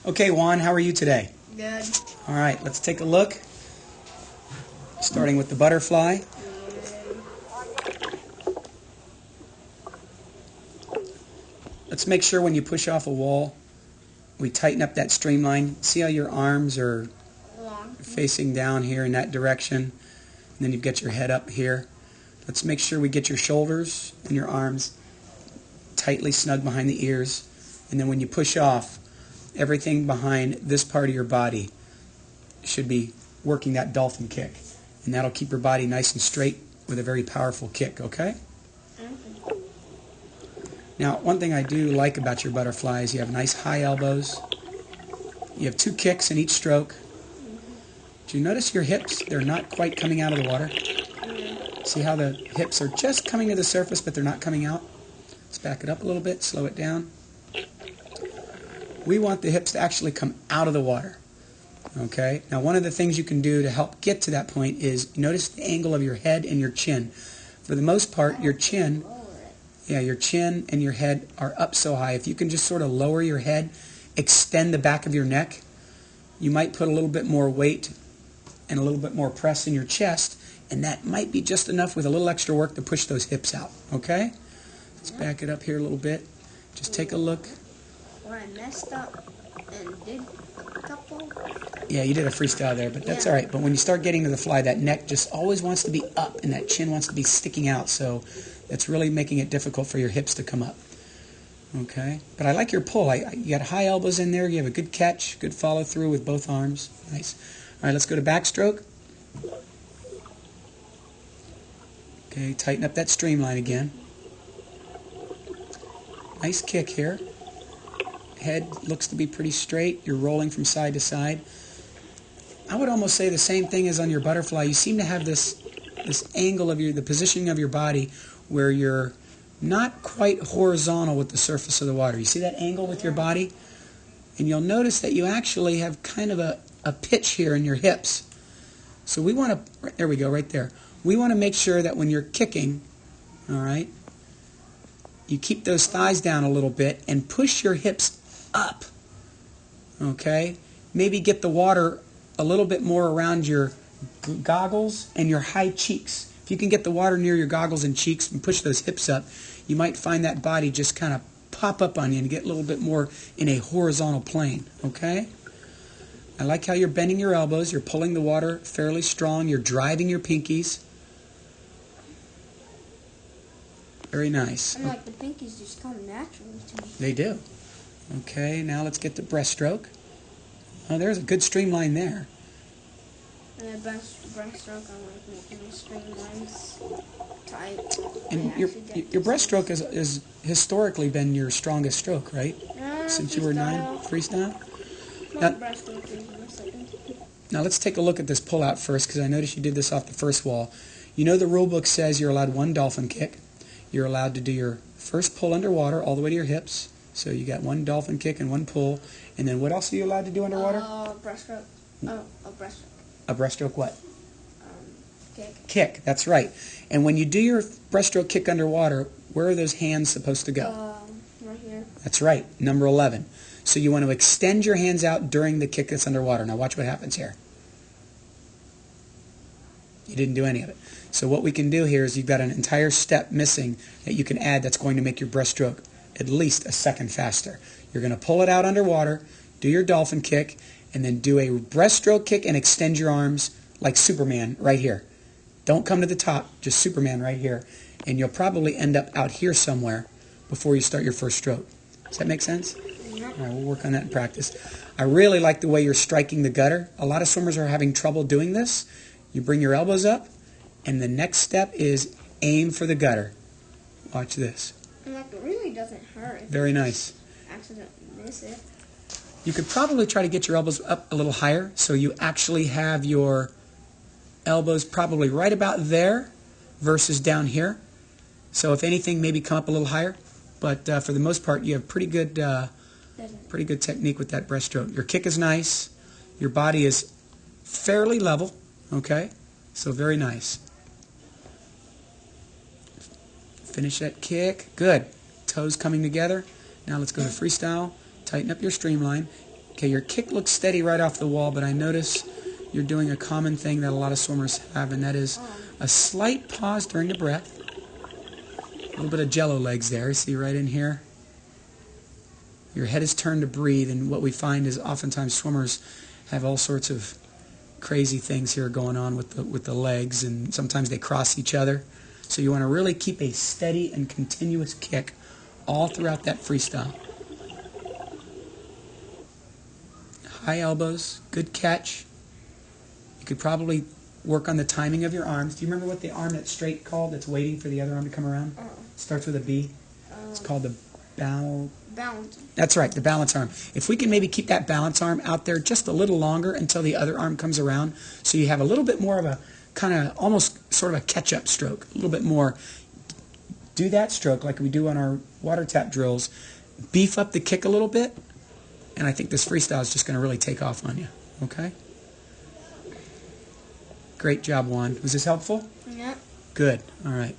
Okay, Juan, how are you today? Good. All right, let's take a look. Starting with the butterfly. Let's make sure when you push off a wall, we tighten up that streamline. See how your arms are facing down here in that direction? And then you've got your head up here. Let's make sure we get your shoulders and your arms tightly snug behind the ears. And then when you push off, everything behind this part of your body should be working that dolphin kick. And that'll keep your body nice and straight with a very powerful kick, okay? Now, one thing I do like about your butterfly is you have nice high elbows. You have 2 kicks in each stroke. Do you notice your hips? They're not quite coming out of the water. See how the hips are just coming to the surface, but they're not coming out? Let's back it up a little bit, slow it down. We want the hips to actually come out of the water. Okay? Now, one of the things you can do to help get to that point is notice the angle of your head and your chin. For the most part, your chin and your head are up so high. If you can just sort of lower your head, extend the back of your neck, you might put a little bit more weight and a little bit more press in your chest, and that might be just enough with a little extra work to push those hips out. Okay? Let's back it up here a little bit. Just take a look. When I messed up and did a couple. Yeah, you did a freestyle there, but that's all right. But when you start getting to the fly, that neck just always wants to be up, and that chin wants to be sticking out, so that's really making it difficult for your hips to come up. Okay? But I like your pull. You got high elbows in there. You have a good catch, good follow through with both arms. Nice. All right, let's go to backstroke. Okay, tighten up that streamline again. Nice kick here. Head looks to be pretty straight. You're rolling from side to side. I would almost say the same thing as on your butterfly. You seem to have this angle of the positioning of your body where you're not quite horizontal with the surface of the water. You see that angle with your body? And you'll notice that you actually have kind of a pitch here in your hips. So we want to, there we go, right there. We want to make sure that when you're kicking, all right, you keep those thighs down a little bit and push your hips up, okay? Maybe get the water a little bit more around your goggles and your high cheeks. If you can get the water near your goggles and cheeks and push those hips up, you might find that body just kind of pop up on you and get a little bit more in a horizontal plane, okay? I like how you're bending your elbows. You're pulling the water fairly strong. You're driving your pinkies. Very nice. And like the pinkies just come naturally to me. They do. Okay, now let's get the breaststroke. Oh, there's a good streamline there. And the breaststroke, I like making the streamlines tight. And your breaststroke has historically been your strongest stroke, right? Since you were 9, freestyle? Now let's take a look at this pull-out first, because I noticed you did this off the first wall. You know the rule book says you're allowed 1 dolphin kick. You're allowed to do your first pull underwater all the way to your hips. So you got 1 dolphin kick and 1 pull. And then what else are you allowed to do underwater? Breaststroke. Oh, a breaststroke. A breaststroke what? Kick. Kick, that's right. And when you do your breaststroke kick underwater, where are those hands supposed to go? Right here. That's right, number 11. So you want to extend your hands out during the kick that's underwater. Now watch what happens here. You didn't do any of it. So what we can do here is you've got an entire step missing that you can add that's going to make your breaststroke at least a second faster. You're going to pull it out underwater, do your dolphin kick, and then do a breaststroke kick and extend your arms like Superman right here. Don't come to the top, just Superman right here. And you'll probably end up out here somewhere before you start your first stroke. Does that make sense? Yep. All right, we'll work on that in practice. I really like the way you're striking the gutter. A lot of swimmers are having trouble doing this. You bring your elbows up, and the next step is aim for the gutter. Watch this. And like it really doesn't hurt. Very nice. Accidentally miss it. You could probably try to get your elbows up a little higher, so you actually have your elbows probably right about there versus down here. So if anything, maybe come up a little higher. But for the most part, you have pretty good technique with that breaststroke. Your kick is nice. Your body is fairly level. Okay, so very nice. Finish that kick. Good. Toes coming together. Now let's go to freestyle. Tighten up your streamline. Okay, your kick looks steady right off the wall, but I notice you're doing a common thing that a lot of swimmers have, and that is a slight pause during the breath. A little bit of jello legs there, see right in here. Your head is turned to breathe, and what we find is oftentimes swimmers have all sorts of crazy things here going on with the legs, and sometimes they cross each other. So you want to really keep a steady and continuous kick all throughout that freestyle. High elbows, good catch. You could probably work on the timing of your arms. Do you remember what the arm that's straight called, that's waiting for the other arm to come around? Starts with a B. It's called the balance. That's right, the balance arm. If we can maybe keep that balance arm out there just a little longer until the other arm comes around, so you have a little bit more of a kind of almost sort of a catch-up stroke, a little bit more. Do that stroke like we do on our water tap drills. Beef up the kick a little bit, and I think this freestyle is just going to really take off on you. Okay? Great job, Juan. Was this helpful? Yeah. Good. All right.